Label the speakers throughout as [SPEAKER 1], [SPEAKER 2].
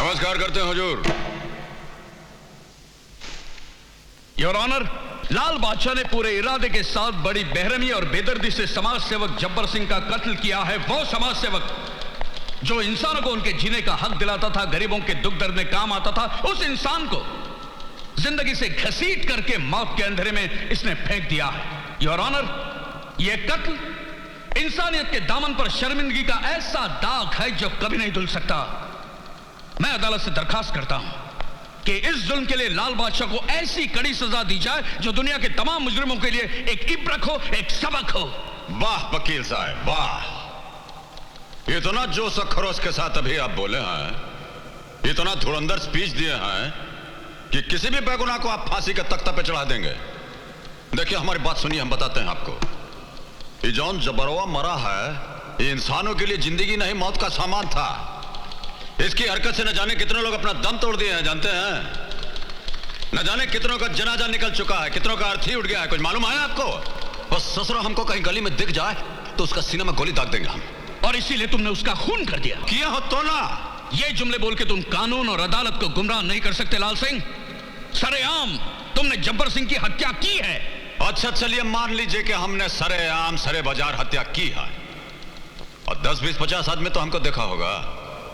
[SPEAKER 1] नमस्कार करते हैं हुजूर।
[SPEAKER 2] योर ऑनर, लाल बादशाह ने पूरे इरादे के साथ बड़ी बेरहमी और बेदर्दी से समाज सेवक जब्बर सिंह का कत्ल किया है। वो समाज सेवक जो इंसानों को उनके जीने का हक दिलाता था, गरीबों के दुख दर्द में काम आता था, उस इंसान को जिंदगी से घसीट करके मौत के अंधेरे में इसने फेंक दिया है। योर ऑनर, यह कत्ल इंसानियत के दामन पर शर्मिंदगी का ऐसा दाग है जो कभी नहीं धुल सकता। मैं अदालत से दरखास्त करता हूं कि इस जुल्म के लिए लाल बादशाह को ऐसी कड़ी सजा दी जाए जो दुनिया के तमाम मुजरिमों के लिए एक इब्रत हो, एक सबक हो।
[SPEAKER 1] वाह वकील साहब, वाह! इतना जोश और खरोश के साथ अभी आप बोले हैं, इतना धुरंधर स्पीच दिए हैं कि किसी भी बेगुनाह को आप फांसी के तख्ते पे चढ़ा देंगे। देखिए, हमारी बात सुनिए, हम बताते हैं आपको। ये जौन जबरवा मरा है, ये इंसानों के लिए जिंदगी नहीं मौत का सामान था। इसकी हरकत से न जाने कितने लोग अपना दम तोड़ दिए हैं, जानते हैं? न जाने कितनों का जनाजा निकल चुका है, कितनों का अर्थी उठ गया है। कुछ मालूम है आपको? बस ससुरा हमको कहीं गली में दिख जाए तो उसका सीने में गोली दाग देंगे हम।
[SPEAKER 2] और इसीलिए तुमने उसका खून कर दिया।
[SPEAKER 1] किया हो तो ना।
[SPEAKER 2] ये जुमले बोल के तुम कानून और अदालत को गुमराह नहीं कर सकते लाल सिंह। सरेआम तुमने जब्बर सिंह की हत्या की है।
[SPEAKER 1] अच्छा, चलिए मान लीजिए कि हमने सरेआम सरे बाजार हत्या की है, और 10, 20, 50 आदमी तो हमको देखा होगा।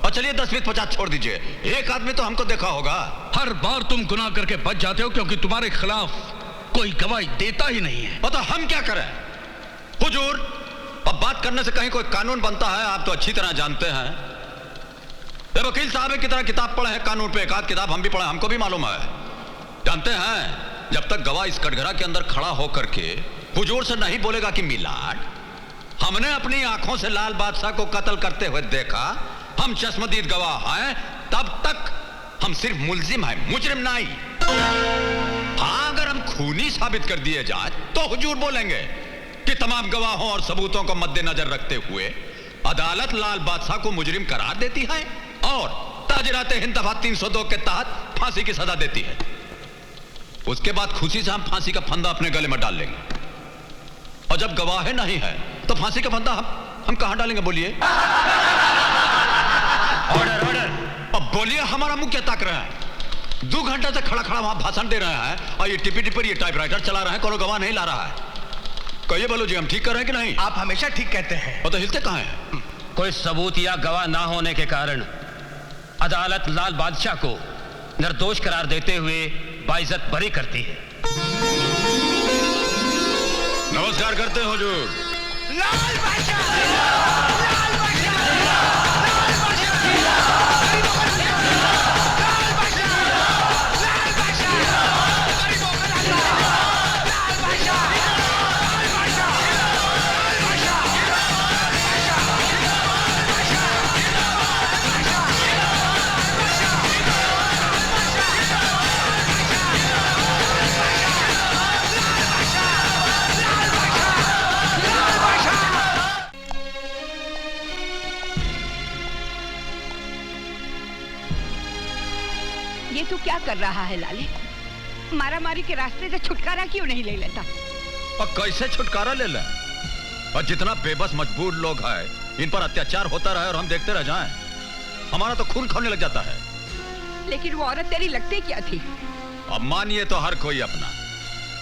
[SPEAKER 1] और चलिए 10, 20, 50 छोड़ दीजिए, एक आदमी तो हमको देखा होगा।
[SPEAKER 2] हर बार तुम गुनाह करके बच जाते हो क्योंकि तुम्हारे खिलाफ कोई गवाही देता ही नहीं है।
[SPEAKER 1] तो हम क्या करें हुजूर? अब बात करने से कहीं कोई कानून बनता है, आप तो अच्छी तरह जानते हैं। ये वकील साहब की तरह किताब पढ़े हैं कानून पे, एक आध किताब हम भी पढ़े, हमको भी मालूम है। जानते हैं, जब तक गवाह इस कटघरा के अंदर खड़ा होकर के हुजूर से नहीं बोलेगा कि मिलाड, हमने अपनी आंखों से लाल बादशाह को कत्ल करते हुए देखा, हम चश्मदीद गवाह हैं, तब तक हम सिर्फ मुल्जिम हैं, मुजरिम नहीं। हाँ, अगर हम खूनी साबित कर दिए जाए तो हुजूर बोलेंगे कि तमाम गवाहों और सबूतों को मद्देनजर रखते हुए अदालत लाल बादशाह को मुजरिम करार देती है और ताजरात हिंद दफा 302 के तहत फांसी की सजा देती है। उसके बाद खुशी से हम फांसी का फंदा अपने गले में डाल लेंगे। और जब गवाह नहीं है तो फांसी का फंदा हम कहां डालेंगे? बोलिए।
[SPEAKER 2] Order, order.
[SPEAKER 1] अब बोलिए, हमारा मुंह क्या ताक रहा है? 2 घंटे से खड़ा खड़ा वहां भाषण दे रहे हैं और ये टिपी टिपर ये टाइपराइटर चला रहे हैं, कोनो गवाह नहीं ला रहा है। कहिए बोलो जी, हम ठीक कर रहे हैं कि नहीं?
[SPEAKER 3] आप हमेशा ठीक कहते हैं।
[SPEAKER 1] और तो हिलते कहां हैं?
[SPEAKER 4] कोई सबूत या गवाह ना होने के कारण अदालत लाल बादशाह को निर्दोष करार देते हुए बाइज्जत बरी करती है।
[SPEAKER 1] नमस्कार करते हैं हुजूर।
[SPEAKER 3] लाल बादशाह, लाल बादशाह, लाल बादशाह, लाल बादशाह, लाल बादशाह, लाल बादशाह, गरीबों का राजा, लाल बादशाह, लाल बादशाह, लाल बादशाह,
[SPEAKER 5] ये तू क्या कर रहा है लाले? मारामारी के रास्ते से छुटकारा क्यों नहीं ले लेता?
[SPEAKER 1] और कैसे छुटकारा ले लें? और जितना बेबस मजबूर लोग हैं, इन पर अत्याचार होता रहे और हम देखते रह जाएं, हमारा तो खून खोने लग जाता है।
[SPEAKER 5] लेकिन वो औरत तेरी लगती क्या थी?
[SPEAKER 1] अब मानिए तो हर कोई अपना,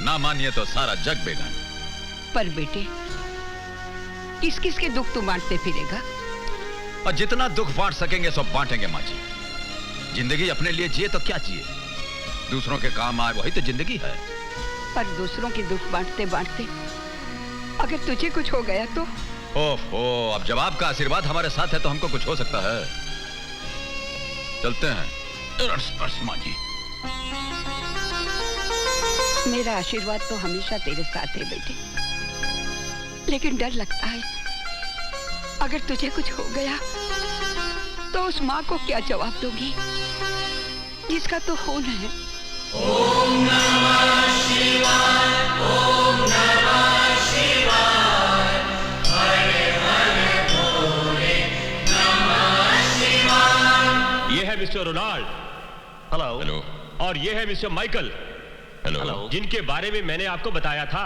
[SPEAKER 1] ना मानिए तो सारा जग बेगान।
[SPEAKER 5] पर बेटे, किस किस के दुख तू बांटते फिरेगा?
[SPEAKER 1] और जितना दुख बांट सकेंगे सब बांटेंगे माँ जी। जिंदगी अपने लिए जिए तो क्या जिए, दूसरों के काम आए वही तो जिंदगी है।
[SPEAKER 5] पर दूसरों के दुख बांटते बांटते अगर तुझे कुछ हो गया तो?
[SPEAKER 1] ओहो, अब जब आपका आशीर्वाद हमारे साथ है तो हमको कुछ हो सकता है। चलते हैं। माँ जी,
[SPEAKER 5] मेरा आशीर्वाद तो हमेशा तेरे साथ है बेटे, लेकिन डर लगता है अगर तुझे कुछ हो गया तो उस माँ को क्या जवाब दोगी जिसका तो खून है।
[SPEAKER 6] ओम नमः शिवाय, ओम नमः शिवाय, हरे हरे भोले नमः शिवाय।
[SPEAKER 7] ये है मिस्टर रोनाल्ड। हेलो।
[SPEAKER 1] हेलो।
[SPEAKER 7] और ये है मिस्टर माइकल।
[SPEAKER 1] हेलो।
[SPEAKER 7] जिनके बारे में मैंने आपको बताया था।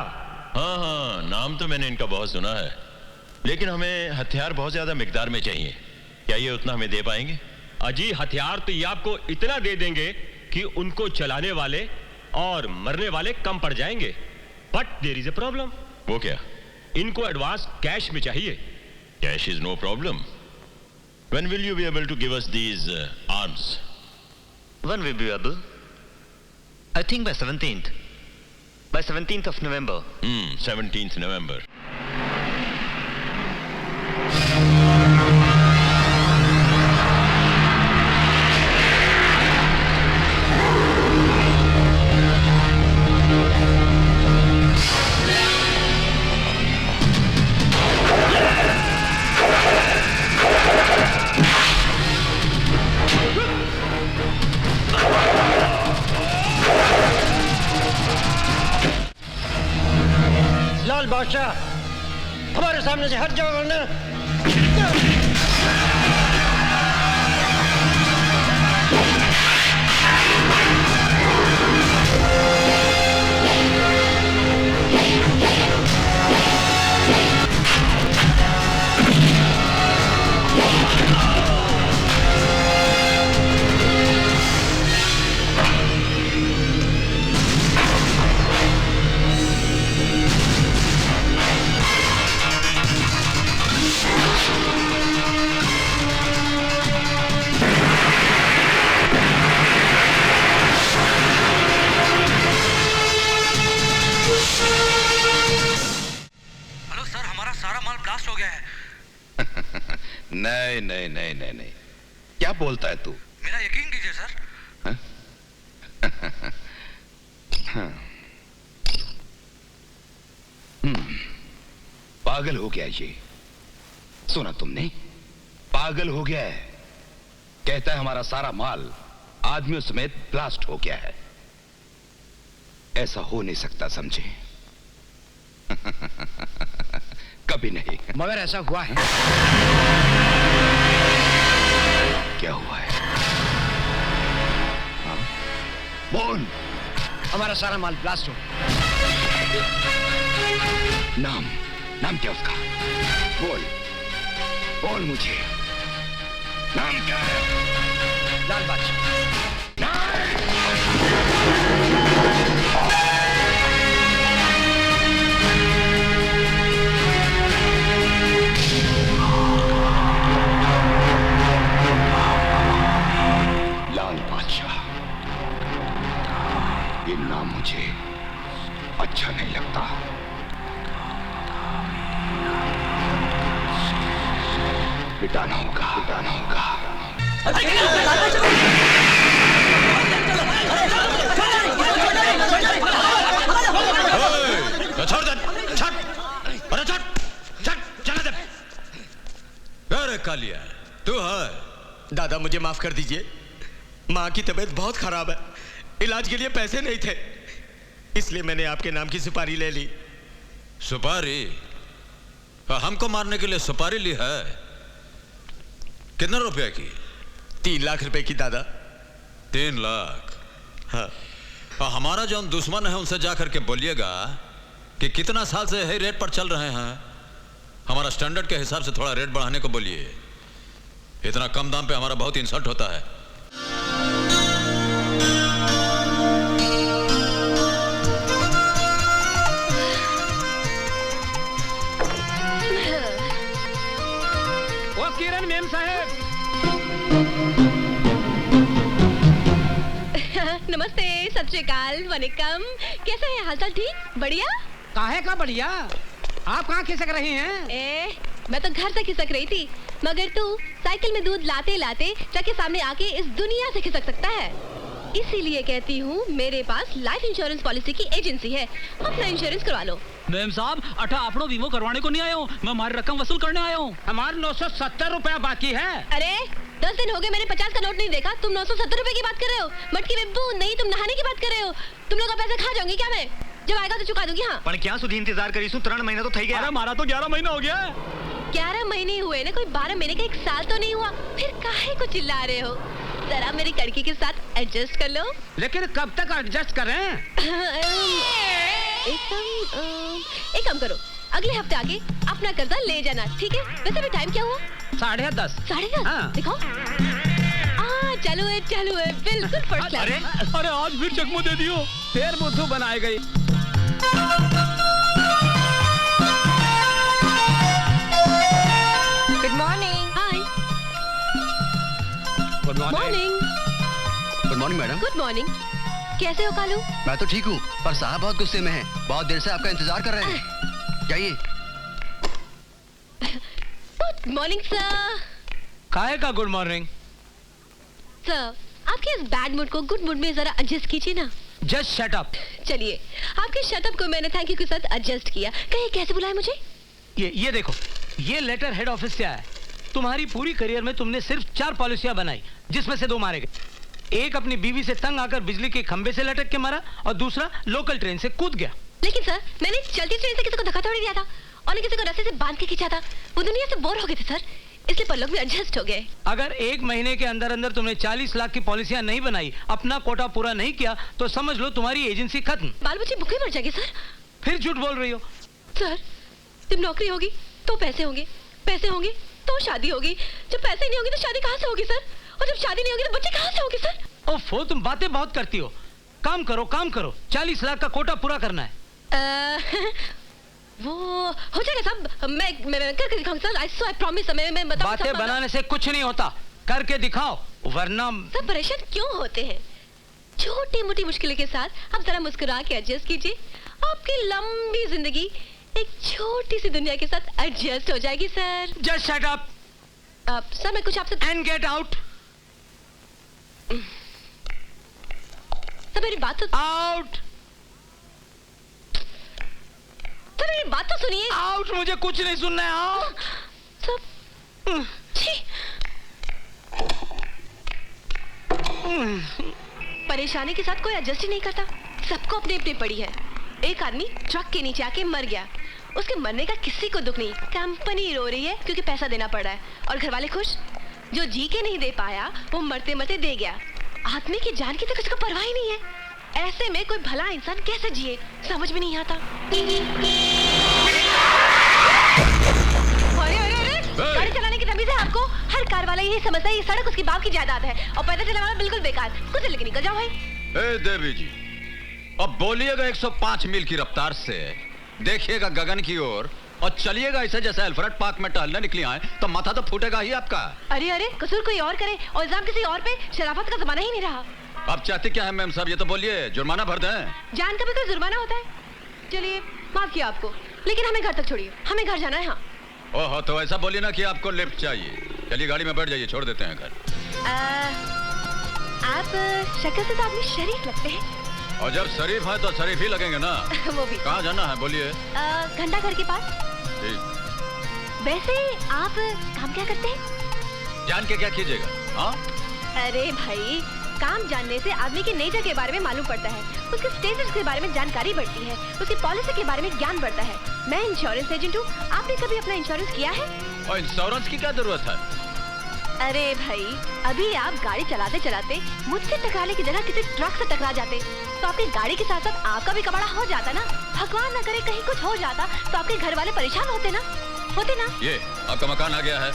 [SPEAKER 8] हाँ हाँ, नाम तो मैंने इनका बहुत सुना है, लेकिन हमें हथियार बहुत ज्यादा मिकदार में चाहिए। क्या ये उतना हमें दे पाएंगे?
[SPEAKER 7] अजी हथियार तो ये आपको इतना दे देंगे कि उनको चलाने वाले और मरने वाले कम पड़ जाएंगे। But there is a problem.
[SPEAKER 8] वो क्या?
[SPEAKER 7] इनको एडवांस कैश में चाहिए।
[SPEAKER 8] Cash is no problem. When will you be able to give us these arms?
[SPEAKER 9] When will be able? I think by 17th. By 17th of November.
[SPEAKER 8] 17th November.
[SPEAKER 10] लाल बादशाह, हमारे सामने से हट जाओ वरना।
[SPEAKER 11] नहीं नहीं नहीं नहीं नहीं, क्या बोलता है तू?
[SPEAKER 3] मेरा यकीन कीजिए सर।
[SPEAKER 11] पागल हो गया ये। सुना तुमने? पागल हो गया है। कहता है हमारा सारा माल आदमियों समेत ब्लास्ट हो गया है। ऐसा हो नहीं सकता, समझे? कभी नहीं।
[SPEAKER 10] मगर ऐसा हुआ है।
[SPEAKER 11] क्या हुआ है? हाँ? बोल।
[SPEAKER 10] हमारा सारा माल ब्लास्ट हो।
[SPEAKER 11] नाम क्या उसका? बोल बोल मुझे, नाम क्या है?
[SPEAKER 10] लाल बादशाह।
[SPEAKER 11] लाल बादशाह, ये नाम मुझे अच्छा नहीं लगता। मिटाना होगा, मिटाना होगा।
[SPEAKER 1] छोड़ दे, छट, अरे छट, छट, चला दे। अरे कालिया, तू है?
[SPEAKER 3] दादा मुझे माफ कर दीजिए, माँ की तबीयत बहुत खराब है, इलाज के लिए पैसे नहीं थे, इसलिए मैंने आपके नाम की सुपारी ले ली।
[SPEAKER 1] सुपारी? हमको मारने के लिए सुपारी ली है? कितने रुपए की?
[SPEAKER 3] 3 लाख रुपए की दादा।
[SPEAKER 1] 3 लाख?
[SPEAKER 3] हाँ।
[SPEAKER 1] हमारा जो दुश्मन है उनसे जाकर के बोलिएगा कि कितना साल से यही रेट पर चल रहे हैं, हमारा स्टैंडर्ड के हिसाब से थोड़ा रेट बढ़ाने को बोलिए। इतना कम दाम पे हमारा बहुत इंसल्ट होता है।
[SPEAKER 10] ओ किरण मेम साहब।
[SPEAKER 12] नमस्ते, सत श्री अकाल, वनिकम। कैसा है हालचाल? ठीक? बढ़िया?
[SPEAKER 10] काहे का बढ़िया? आप कहाँ खिसक रही हैं?
[SPEAKER 12] मैं तो घर से खिसक रही थी, मगर तू साइकिल में दूध लाते लाते ट्रक के सामने आके इस दुनिया से खिसक सकता है। इसीलिए कहती हूँ मेरे पास लाइफ इंश्योरेंस पॉलिसी की एजेंसी है, अपना इंश्योरेंस करवा लो।
[SPEAKER 13] मैम साहब, अठा आपनो वीमो करवाने को नहीं आया हूँ, मैं हमारी रकम वसूल करने आया हूँ।
[SPEAKER 10] हमारे 970 रुपया बाकी है।
[SPEAKER 12] अरे 10 दिन हो गए मैंने 50 का नोट नहीं देखा, तुम 970 रुपए की बात कर रहे हो? मटकी बिब्बू, नहीं तुम नहाने की बात कर रहे हो। तुम लोग का पैसा खा जाऊंगी क्या मैं? जब आएगा तो चुका दूंगी। हाँ
[SPEAKER 9] पर क्या सुधी इंतजार करीसु? 3 महीना तो थई गया।
[SPEAKER 13] अरे हमारा तो 11 महीना हो गया।
[SPEAKER 12] 11 महीने हुए ना, कोई 12 महीने का 1 साल तो नहीं हुआ? फिर काहे को चिल्ला रहे हो? जरा मेरी कड़की के साथ एडजस्ट कर लो।
[SPEAKER 10] लेकिन कब तक एडजस्ट करें?
[SPEAKER 12] एक काम करो, अगले हफ्ते आके अपना कर्जा ले जाना, ठीक है? वैसे भी टाइम क्या हुआ?
[SPEAKER 10] 10:30।
[SPEAKER 12] 10:30?
[SPEAKER 10] हाँ।
[SPEAKER 12] दिखाओ। चालू है बिल्कुल फर्स्ट क्लास।
[SPEAKER 13] अरे आज फिर चकमो दे दियो, फिर बुद्धू बनाए गई।
[SPEAKER 12] Good morning. Hi.
[SPEAKER 14] Good
[SPEAKER 12] morning.
[SPEAKER 14] Good morning madam.
[SPEAKER 12] Good morning. कैसे हो कालू?
[SPEAKER 14] मैं तो ठीक हूँ, पर साहब बहुत गुस्से में हैं। बहुत देर से आपका इंतजार कर रहे हैं। जाइए।
[SPEAKER 12] Good morning sir.
[SPEAKER 10] काहे का गुड मॉर्निंग?
[SPEAKER 12] सर आपके इस बैड मूड को गुड मूड में जरा एडजस्ट कीजिए ना।
[SPEAKER 10] Just shut up.
[SPEAKER 12] चलिए, आपके शट अप को मैंने थैंक यू के साथ एडजस्ट किया। कहीं कैसे बुलाया मुझे?
[SPEAKER 10] ये देखो, ये लेटर हेड ऑफिस से आया है। तुम्हारी पूरी करियर में तुमने सिर्फ 4 पॉलिसियां बनाई, जिसमें से 2 मारे गए। एक अपनी बीवी से तंग आकर बिजली के खंबे से लटक के मारा, और दूसरा लोकल ट्रेन से कूद गया।
[SPEAKER 12] लेकिन सर, मैंने चलती ट्रेन से किसी को धक्का थोड़ी दिया था, और किसी को रस्से से बांध के खींचा था। वो दुनिया से बोर हो गए थे सर, इसलिए पल्लव में एडजस्ट हो गए।
[SPEAKER 10] अगर 1 महीने के अंदर अंदर तुमने 40 लाख की पॉलिसियां नहीं बनाई, अपना कोटा पूरा नहीं किया, तो समझ लो तुम्हारी एजेंसी खत्म।
[SPEAKER 12] बाल बच्चे भूखे मर जाएंगे सर।
[SPEAKER 10] फिर झूठ बोल रही हो।
[SPEAKER 12] सर, जब नौकरी होगी तो पैसे होंगे, पैसे होंगे तो शादी होगी। जब पैसे नहीं होंगे तो शादी कहाँ से होगी सर? और जब शादी नहीं होगी तो बच्चे कहाँ से होंगे सर?
[SPEAKER 10] ओफो, तुम बातें बहुत करती हो। काम करो। 40 लाख का कोटा पूरा करना है।
[SPEAKER 12] वो हो जाएगा साहब, मैं करके दिखाऊंगा सर। I promise. मैं बताऊंगा।
[SPEAKER 10] बातें बनाने से कुछ नहीं होता, करके दिखाओ, वरना।
[SPEAKER 12] सब परेशान क्यों होते हैं? छोटी मोटी मुश्किलों के साथ आप जरा मुस्कुरा के एडजस्ट कीजिए। आपकी लंबी जिंदगी एक छोटी सी दुनिया के साथ एडजस्ट हो जाएगी sir.
[SPEAKER 10] Just shut up.
[SPEAKER 12] Sir मैं कुछ आपसे
[SPEAKER 10] एंड गेट आउट।
[SPEAKER 12] सर मेरी बात तो
[SPEAKER 10] आउट।
[SPEAKER 12] सर मेरी बात तो सुनिए।
[SPEAKER 10] आउट। मुझे कुछ नहीं सुनना है। आउट।
[SPEAKER 12] सब परेशानी के साथ कोई एडजस्ट ही नहीं करता। सबको अपनी अपनी पड़ी है। एक आदमी ट्रक के नीचे आके मर गया, उसके मरने का किसी को दुख नहीं। कंपनी रो रही है क्योंकि पैसा देना पड़ रहा है, और घर वाले खुश। जो जी के नहीं दे पाया वो मरते मरते दे गया। आदमी की जान की तो किसी को परवाह ही नहीं है। ऐसे में कोई भला इंसान कैसे जिए, समझ में नहीं आता। गाड़ी चलाने की तमीज है आपको? हर कार वाला यही समझता है ये सड़क उसकी बाप की जायदाद है, और पैदल चलने वाला बिल्कुल बेकार। कुछ लेके निकल जाओ भाई।
[SPEAKER 1] ए देवी जी, अब बोलिएगा 105 मील की रफ्तार से, देखिएगा गगन की ओर, और चलिएगा ऐसे जैसे अल्फ्रेड पार्क में टहलने निकली आए, तो माथा तो फूटेगा ही आपका।
[SPEAKER 12] अरे कसूर कोई और करे और इल्जाम किसी और पे, शराफत का जमाना ही नहीं रहा।
[SPEAKER 1] आप चाहते क्या है मैम साहब? ये तो बोलिए, जुर्माना भर दें।
[SPEAKER 12] जान का भी कोई जुर्माना होता है? चलिए माफ किया आपको, लेकिन हमें घर तक छोड़िए, हमें घर जाना है। हाँ।
[SPEAKER 1] ओहो, तो ऐसा बोलिए ना कि आपको लिफ्ट चाहिए। चलिए गाड़ी में बैठ जाइए, छोड़ देते हैं घर।
[SPEAKER 12] आप शक्ल से तो आदमी शरीफ लगते हैं।
[SPEAKER 1] और जब शरीफ है तो शरीफ ही लगेंगे ना।
[SPEAKER 12] वो भी।
[SPEAKER 1] कहाँ जाना है बोलिए?
[SPEAKER 12] घंटा घर के पास।
[SPEAKER 1] ठीक।
[SPEAKER 12] वैसे आप काम क्या करते हैं?
[SPEAKER 1] जान के क्या कीजिएगा? हाँ?
[SPEAKER 12] अरे भाई, काम जानने से आदमी की नेचर के बारे में मालूम पड़ता है, उसके स्टेटस के बारे में जानकारी बढ़ती है, उसकी पॉलिसी के बारे में ज्ञान बढ़ता है। मैं इंश्योरेंस एजेंट हूँ। आपने कभी अपना इंश्योरेंस किया है?
[SPEAKER 1] और इंश्योरेंस की क्या जरूरत है?
[SPEAKER 12] अरे भाई, अभी आप गाड़ी चलाते चलाते मुझसे टकराने की जगह किसी ट्रक से टकरा जाते, तो आपकी गाड़ी के साथ साथ आपका भी कबाड़ा हो जाता ना। भगवान न करे कहीं कुछ हो जाता तो आपके घर वाले परेशान होते ना।
[SPEAKER 1] ये आपका मकान आ गया है,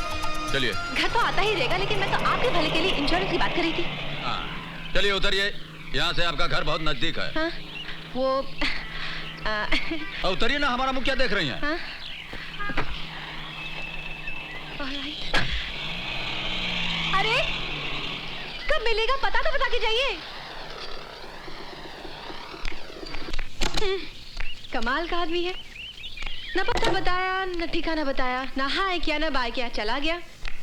[SPEAKER 1] चलिए।
[SPEAKER 12] घर तो आता ही रहेगा, लेकिन मैं तो आपके भले के लिए इंश्योरेंस की बात कर रही थी।
[SPEAKER 1] हाँ, चलिए उतरिए, यहाँ से आपका घर बहुत नजदीक है।
[SPEAKER 12] हाँ, वो
[SPEAKER 1] उतरिए ना, हमारा मुंह क्या देख रही हैं?
[SPEAKER 12] हाँ? अरे कब मिलेगा पता तो बता के जाइए। कमाल का आदमी है, न पता बताया न ठिकाना बताया, ना हाय किया ना बाय किया, चला गया।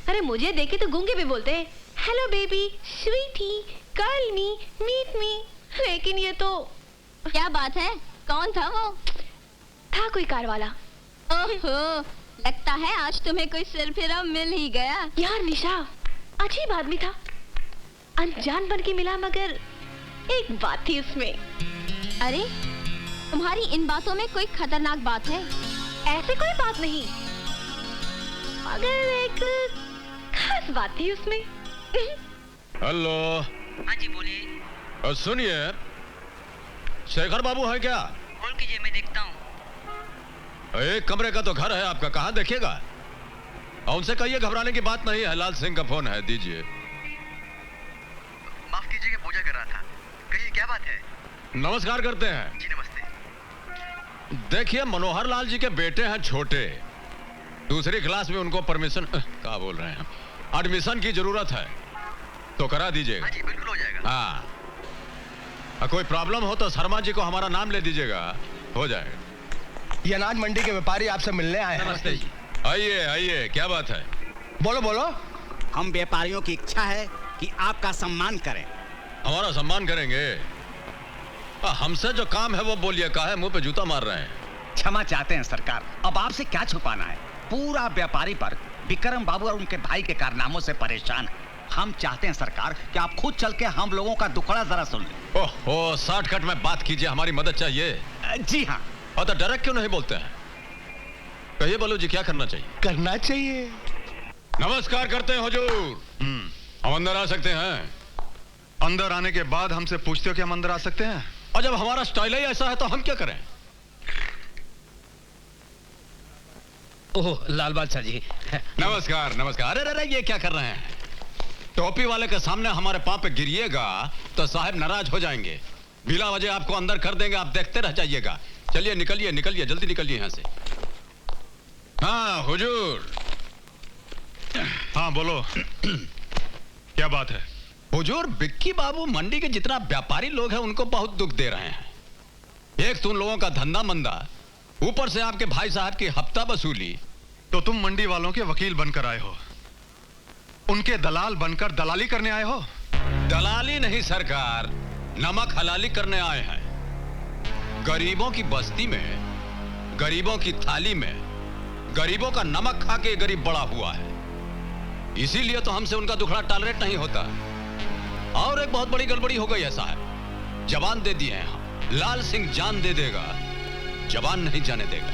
[SPEAKER 12] अरे मुझे देखे तो गूंगे भी बोलते हैं, hello baby, sweetie, call me, meet me. लेकिन ये तो
[SPEAKER 15] क्या बात है? कौन था वो?
[SPEAKER 12] था कोई कार वाला।
[SPEAKER 15] ओहो, लगता है आज तुम्हें कोई सिरफिरा मिल ही गया।
[SPEAKER 12] यार निशा, अजीब आदमी था, अनजान बन के मिला, मगर एक बात थी उसमें।
[SPEAKER 15] अरे तुम्हारी इन बातों में कोई खतरनाक बात है?
[SPEAKER 12] ऐसे कोई बात नहीं, मगर एक खास बात थी उसमें।
[SPEAKER 1] हेलो।
[SPEAKER 16] हाँ जी बोलिए।
[SPEAKER 1] सुनिए, शेखर बाबू है क्या?
[SPEAKER 16] कॉल कीजिए, मैं देखता हूँ।
[SPEAKER 1] एक कमरे का तो घर है आपका, कहाँ देखिएगा? और उनसे कहिए घबराने की बात नहीं है, लाल सिंह का फोन है, दीजिए।
[SPEAKER 14] पूजा कर रहा था। कहिए क्या बात है?
[SPEAKER 1] नमस्कार करते हैं।
[SPEAKER 14] जी नमस्ते।
[SPEAKER 1] देखिए, मनोहर लाल जी के बेटे हैं छोटे, दूसरी क्लास में उनको परमिशन क्या बोल रहे हैं, एडमिशन की जरूरत है, तो करा दीजिएगा।
[SPEAKER 14] जी बिल्कुल हो जाएगा।
[SPEAKER 1] हाँ, कोई प्रॉब्लम हो तो शर्मा जी को हमारा नाम ले दीजिएगा, हो जाएगा।
[SPEAKER 3] ये अनाज मंडी के व्यापारी आपसे मिलने आए हैं।
[SPEAKER 1] नमस्ते जी। आइए आइए, क्या बात है?
[SPEAKER 3] बोलो बोलो।
[SPEAKER 17] हम व्यापारियों की इच्छा है कि आपका सम्मान करें।
[SPEAKER 1] हमारा सम्मान करेंगे? हमसे जो काम है वो बोलिए, काहे मुंह पे जूता मार रहे हैं?
[SPEAKER 17] क्षमा चाहते हैं सरकार, अब आपसे क्या छुपाना है। पूरा व्यापारी पर विक्रम बाबू और उनके भाई के कारनामों से परेशान है। हम चाहते हैं सरकार कि आप खुद चल के हम लोगों का दुखड़ा जरा सुन लें।
[SPEAKER 1] ओहो, शॉर्टकट में बात कीजिए, हमारी मदद चाहिए।
[SPEAKER 17] जी हाँ।
[SPEAKER 1] और तो डायरेक्ट क्यों नहीं बोलते हैं? कहिए बलू जी, क्या करना चाहिए?
[SPEAKER 3] करना चाहिए।
[SPEAKER 1] नमस्कार करते हैं हुजूर। हम अंदर आ सकते हैं?
[SPEAKER 18] अंदर आने के बाद हमसे पूछते हो कि हम अंदर आ सकते हैं?
[SPEAKER 1] और जब हमारा स्टाइल ही ऐसा है तो हम क्या करें?
[SPEAKER 4] ओह लाल बादशाह जी।
[SPEAKER 1] नमस्कार नमस्कार। अरे अरे, ये क्या कर रहे हैं? टोपी वाले के सामने हमारे पांव पे गिरिएगा तो साहब नाराज हो जाएंगे। बिला वजह आपको अंदर कर देंगे, आप देखते रह जाइएगा। चलिए निकलिए निकलिए, जल्दी निकलिए यहाँ से। हाँ हुजूर।
[SPEAKER 18] हाँ बोलो, क्या बात है?
[SPEAKER 1] हुजूर, बिक्की बाबू मंडी के जितना व्यापारी लोग हैं उनको बहुत दुख दे रहे हैं। एक तो उन लोगों का धंधा मंदा, ऊपर से आपके भाई साहब की हफ्ता वसूली।
[SPEAKER 18] तो तुम मंडी वालों के वकील बनकर आए हो, उनके दलाल बनकर दलाली करने आए हो?
[SPEAKER 1] दलाली नहीं सरकार, नमक हलाली करने आए हैं। गरीबों की बस्ती में, गरीबों की थाली में, गरीबों का नमक खा के गरीब बड़ा हुआ है। इसीलिए तो हमसे उनका दुखड़ा टॉलरेट नहीं होता। और एक बहुत बड़ी गड़बड़ी हो गई है साहब, जवान दे दिए हैं हम। लाल सिंह जान दे देगा, जवान नहीं जाने देगा।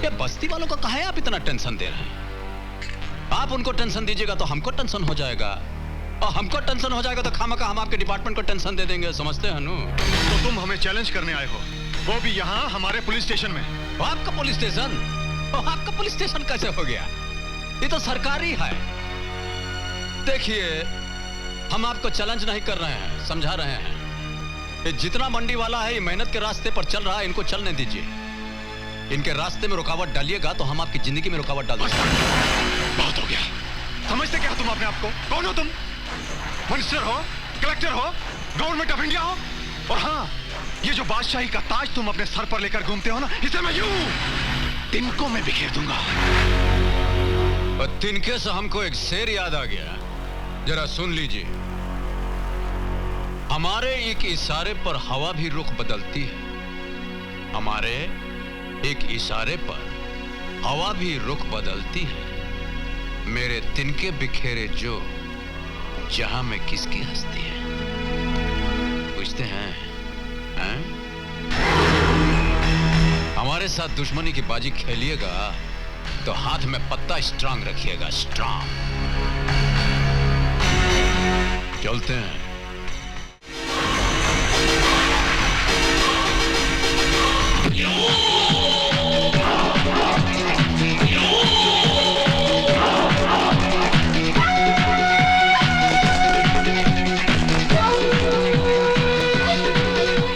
[SPEAKER 1] ये बस्ती वालों को काहे आप इतना टेंशन दे रहे हैं? आप उनको टेंशन दीजिएगा तो हमको टेंशन हो जाएगा, और हमको टेंशन हो जाएगा तो खामखा हम आपके डिपार्टमेंट को टेंशन दे देंगे। समझते हैं नु?
[SPEAKER 18] तो तुम हमें चैलेंज करने आए हो, वो भी यहाँ हमारे पुलिस स्टेशन में।
[SPEAKER 1] आपका पुलिस स्टेशन? आपका पुलिस स्टेशन कैसे हो गया? ये तो सरकारी है। देखिए, हम आपको चैलेंज नहीं कर रहे हैं, समझा रहे हैं। ये जितना मंडी वाला है ये मेहनत के रास्ते पर चल रहा है, इनको चलने दीजिए। इनके रास्ते में रुकावट डालिएगा तो हम आपकी जिंदगी में रुकावट डाल देंगे।
[SPEAKER 18] बहुत हो गया। समझते क्या तुम अपने आप को? कौन हो तुम? मिनिस्टर हो, कलेक्टर हो, गवर्नमेंट ऑफ इंडिया हो? और हाँ, ये जो बादशाही का ताज तुम अपने सर पर लेकर घूमते हो ना, इसे मैं यूं तिनकों में बिखेर दूंगा।
[SPEAKER 1] और तिनके से हमको एक शेर याद आ गया, जरा सुन लीजिए। हमारे एक इशारे पर हवा भी रुख बदलती है। हमारे एक इशारे पर हवा भी रुख बदलती है। मेरे तिनके बिखेरे जो, जहां में किसकी हस्ती है? पूछते हैं, हैं? हमारे साथ दुश्मनी की बाजी खेलिएगा तो हाथ में पत्ता स्ट्रांग रखिएगा, स्ट्रांग। चलते हैं।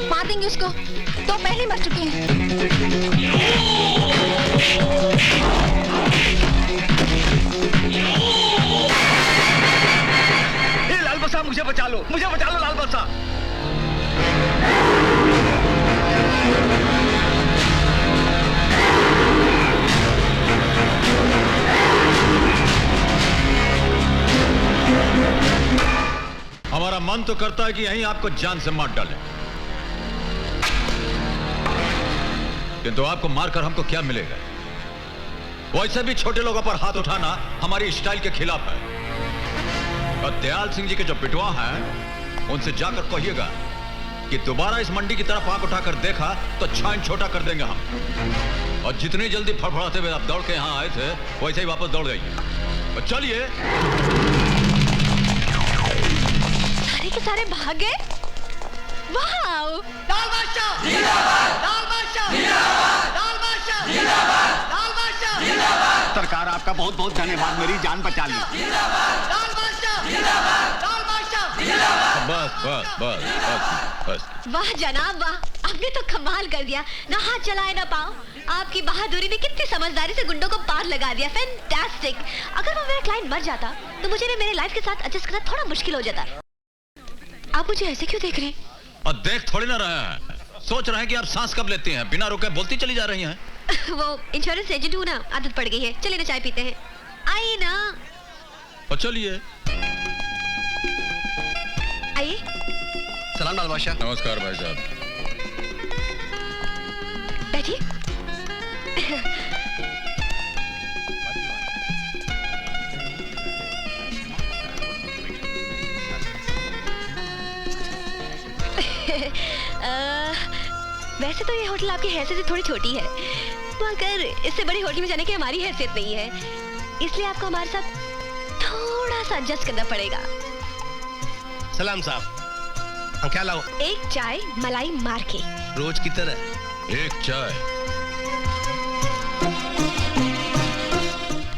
[SPEAKER 12] मार देंगे उसको, तो पहले मर चुके हैं।
[SPEAKER 17] लाल बसा, मुझे बचा लो, मुझे बचा लो लाल बसा।
[SPEAKER 1] हमारा मन तो करता है कि यहीं आपको जान से मार डालें, किंतु आपको मारकर हमको क्या मिलेगा? वैसे भी छोटे लोगों पर हाथ उठाना हमारी स्टाइल के खिलाफ है। और दयाल सिंह जी के जो पिटवा हैं, उनसे जाकर कहिएगा कि दोबारा इस मंडी की तरफ आंख उठाकर देखा तो छान छोटा कर देंगे हम। और जितनी जल्दी फड़फड़ाते हुए आप दौड़ के यहाँ आए थे, वैसे ही वापस दौड़ जाइए। और चलिए।
[SPEAKER 12] सारे के सारे भाग गए। वाओ!
[SPEAKER 6] लाल बादशाह जिंदाबाद! लाल बादशाह जिंदाबाद! लाल बादशाह जिंदाबाद! लाल बादशाह जिंदाबाद!
[SPEAKER 17] सरकार आपका बहुत बहुत धन्यवाद, मेरी जान बचा ली।
[SPEAKER 6] जिंदाबाद! लाल बादशाह जिंदाबाद! लाल बादशाह
[SPEAKER 1] बस बस बस बस।
[SPEAKER 12] वाह जनाब वाह, आपने तो कमाल कर दिया। ना हाथ चलाए ना पाँव, आपकी बहादुरी ने कितनी समझदारी से गुंडों को पार लगा दिया। फैंटास्टिक। अगर वो मेरा क्लाइंट मर जाता तो मुझे भी मेरे लाइफ के साथ एडजस्ट करना थोड़ा मुश्किल हो जाता। आप मुझे ऐसे क्यों देख रहे हैं?
[SPEAKER 1] और देख थोड़ी ना रहे हैं, सोच रहे हैं कि आप सांस कब लेती हैं, बिना रुके बोलती चली जा रही हैं।
[SPEAKER 12] वो इंश्योरेंस एजेंट हूँ ना, आदत पड़ गई है। चलिए ना चाय पीते हैं, आइए ना।
[SPEAKER 1] और चलिए।
[SPEAKER 12] आइए।
[SPEAKER 14] सलाम लाल बादशाह।
[SPEAKER 1] नमस्कार भाई साहब।
[SPEAKER 12] बैठिए। वैसे तो ये होटल आपकी हैसियत से थोड़ी छोटी है, मगर इससे बड़ी होटल में जाने की हमारी हैसियत नहीं है, इसलिए आपको हमारे साथ थोड़ा सा एडजस्ट करना पड़ेगा।
[SPEAKER 3] सलाम साहब, हम क्या लाओ?
[SPEAKER 12] एक चाय मलाई मार के।
[SPEAKER 3] रोज की तरह
[SPEAKER 1] एक चाय।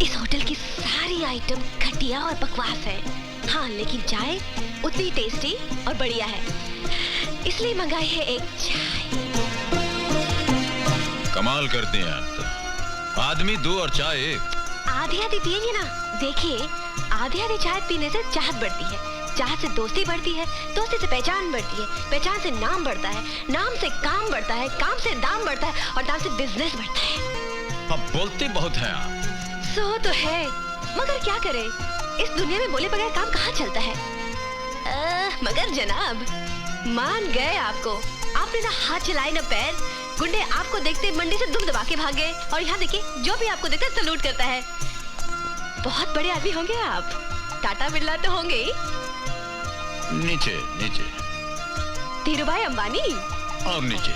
[SPEAKER 12] इस होटल की सारी आइटम घटिया और बकवास है, हाँ लेकिन चाय उतनी टेस्टी और बढ़िया है, इसलिए मंगाई है एक चाय।
[SPEAKER 1] कमाल करती हैं आप तो। आदमी दो और चाय एक।
[SPEAKER 12] आधी आधी पिएंगे ना, देखिए आधी आधी चाय पीने से चाहत बढ़ती है, चाहत से दोस्ती बढ़ती है, दोस्ती से पहचान बढ़ती है, पहचान से नाम बढ़ता है, नाम से काम बढ़ता है, काम से दाम बढ़ता है और दाम से बिजनेस बढ़ता है।
[SPEAKER 1] अब बोलती बहुत हैं आप।
[SPEAKER 12] सो तो है, मगर क्या करें, इस दुनिया में बोले बगैर काम कहाँ चलता है। मगर जनाब मान गए आपको, आपने ना हाथ चलाए ना पैर, गुंडे आपको देखते मंडी से दुम दबा के भाग गए और यहाँ देखिए जो भी आपको देखता सलूट करता है। बहुत बड़े आदमी होंगे आप, टाटा बिरला तो होंगे ही।
[SPEAKER 1] नीचे नीचे।
[SPEAKER 12] धीरूभाई अंबानी।
[SPEAKER 1] और नीचे।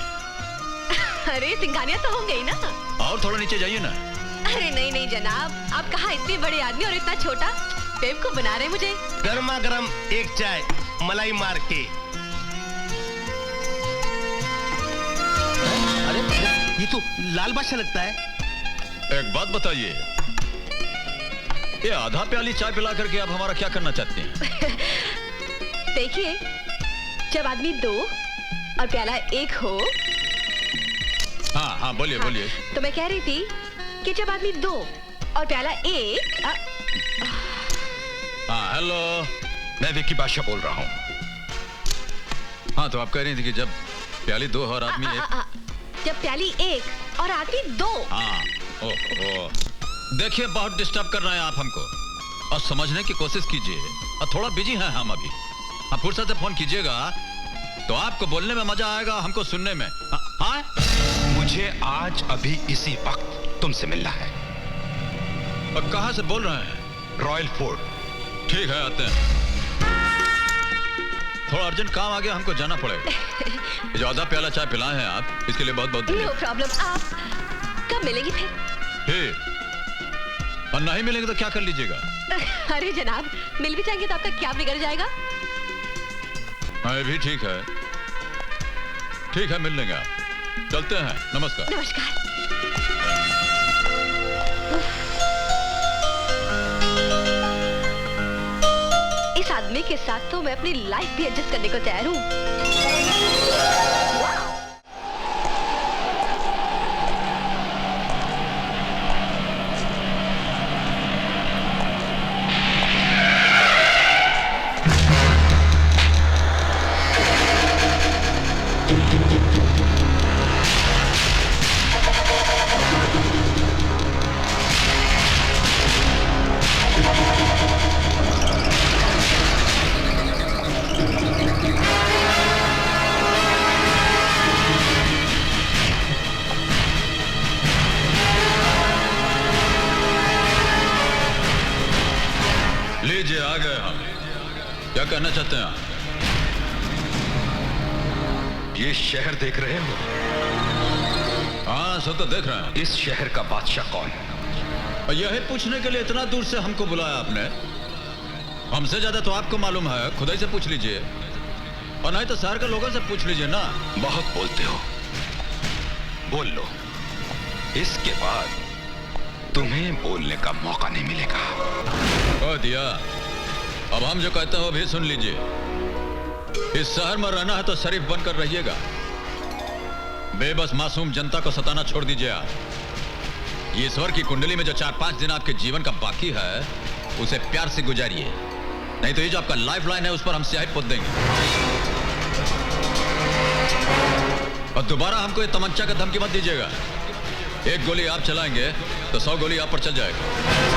[SPEAKER 12] अरे सिंघानिया तो होंगे ही ना।
[SPEAKER 1] और थोड़ा नीचे जाइए ना।
[SPEAKER 12] अरे नहीं नहीं जनाब, आप कहाँ इतने बड़े आदमी और इतना छोटा, बेवकूफ बना रहे मुझे।
[SPEAKER 3] गर्मा गर्म एक चाय मलाई मार के। अरे ये तो लाल बादशाह लगता है।
[SPEAKER 1] एक बात बताइए, ये आधा प्याली चाय पिला करके आप हमारा क्या करना चाहते हैं?
[SPEAKER 12] देखिए जब आदमी दो और प्याला एक हो।
[SPEAKER 1] हाँ हाँ बोलिए बोलिए।
[SPEAKER 12] तो मैं कह रही थी कि जब आदमी दो और प्याला एक।
[SPEAKER 1] हाँ हेलो, मैं विक्की बादशाह बोल रहा हूँ। हाँ तो आप कह रही थी कि जब प्याली दो और आदमी एक।
[SPEAKER 12] जब प्याली एक और आदमी दो।
[SPEAKER 1] हाँ ओह देखिए बहुत डिस्टर्ब कर रहे हैं आप हमको, और समझने की कोशिश कीजिए, और थोड़ा बिजी हैं हम अभी। आप फुर्सत से फोन कीजिएगा तो आपको बोलने में मजा आएगा, हमको सुनने में। हाँ
[SPEAKER 11] मुझे आज अभी इसी वक्त तुमसे मिलना है।
[SPEAKER 1] और कहाँ से बोल रहे हैं?
[SPEAKER 11] Royal fort.
[SPEAKER 1] ठीक है आते हैं। थोड़ा अर्जेंट काम आ गया, हमको जाना पड़ेगा। जो आधा प्याला चाय पिलाए हैं आप, इसके लिए बहुत बहुत
[SPEAKER 12] नो प्रॉब्लम। आप कब मिलेंगे फिर?
[SPEAKER 1] और नहीं मिलेंगे तो क्या कर लीजिएगा?
[SPEAKER 12] अरे जनाब मिल भी जाएंगे तो आपका क्या बिगड़ जाएगा?
[SPEAKER 1] हाँ भी ठीक है, ठीक है मिल लेंगे आप। चलते हैं, नमस्कार।
[SPEAKER 12] नमस्कार। इस आदमी के साथ तो मैं अपनी लाइफ भी एडजस्ट करने को तैयार हूँ।
[SPEAKER 1] लीजिए आ गए हम। क्या कहना चाहते हैं आप?
[SPEAKER 11] ये शहर देख रहे हो?
[SPEAKER 1] हाँ सब तो देख रहे हैं।
[SPEAKER 11] इस शहर का बादशाह कौन है?
[SPEAKER 1] और यही पूछने के लिए इतना दूर से हमको बुलाया आपने? हमसे ज्यादा तो आपको मालूम है, खुद ही से पूछ लीजिए, और नहीं तो शहर के लोगों से पूछ लीजिए ना।
[SPEAKER 11] बहुत बोलते हो, बोल लो। इसके बाद तुम्हें बोलने का मौका नहीं मिलेगा।
[SPEAKER 1] कह दिया। अब हम जो कहते हैं वो भी सुन लीजिए। इस शहर में रहना है तो शरीफ बनकर रहिएगा। बेबस मासूम जनता को सताना छोड़ दीजिए आप। ये ईश्वर की कुंडली में जो 4-5 दिन आपके जीवन का बाकी है उसे प्यार से गुजारिए, नहीं तो ये जो आपका लाइफ लाइन है उस पर हम स्याही पोत देंगे। और दोबारा हमको ये तमंचा का धमकी मत दीजिएगा। एक गोली आप चलाएंगे तो 100 गोली आप पर चल जाएगा।